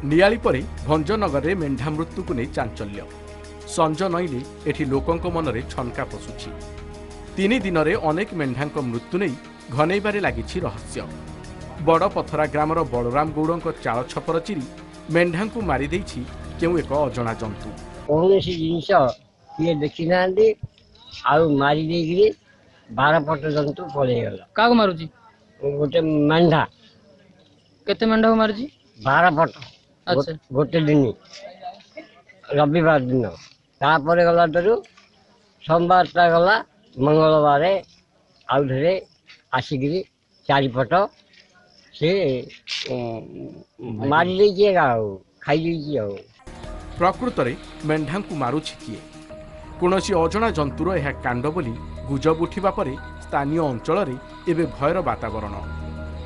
नियाली परे भंजनगर में मेढा मृत्यु को नहीं चांचल्य संज नईले एठी लोकंक मनरे छनका पशुछि। 3 दिन में अनेक मेढा मृत्यु नहीं घनईबारे लागिछि रहस्य। बड़ पथरा ग्रामर बलराम गौड़ चाल छपर चिरी मेढा को मारी देइछि केउ एक अजଣା जंतु। कौन सी जिनस किए देखी ना मारी देगी 12 फट जंतु पलैगला। क्या मारुची? गोटे मेढा। केते मेढा को मारुची? 12 फट। अच्छा। गोटे दिन रविवार दिन तापर गला तरु सोमवार ता गला मंगलवार आउ धरे आसिकी 4 फट से मारी देइए खाई देइए। प्रकृत में मेढा को मारुछि किए? कौनसी अजଣା जंतुर यह कांड बोली गुजब उठिबा परे स्थानीय अंचल रे एबे भयर वातावरण।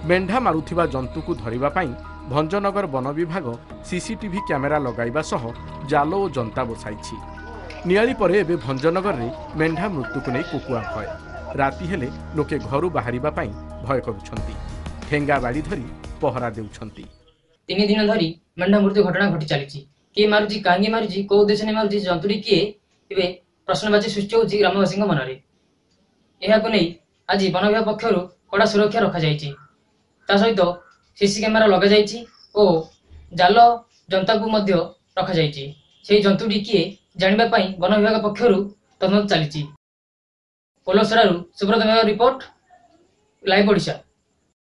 मेढा मारुथिबा जंतु को धरिबा पई भंजनगर वन विभाग सीसीटीवी कैमेरा लगाइबा सह जाल और जंता बसाइछि। नियाली परे एबे भंजनगर रे मेढा मृत्यु को नहीं कुकुआ भय। राति हेले लोके घरु बाहरिबा पई भय करुछंती। ठेंगा बाड़ी धरी पहरा देउछंती। 3 दिन धरी मेढा मृत्यु घटना घटी चली। किए मारुची, कांगी मारुची, को उद्देश्य ने मारुची, जंतुटी किए एबे प्रश्नवाची सृष्टि होछि ग्रामवासी मनरे। एहाको नै आज वन विभाग पक्षर कड़ा सुरक्षा रखा जाइछि। ता सहित सीसी कैमेरा लगा जाइछि और जाल जनता को मध्य रखा जाइछि। सेही जंतुटी किए जानिबा पई वन विभाग पक्षर तदंत चलिछि। पोलसरारू सुब्रत मेहर रिपोर्ट, लाइव ओडिशा।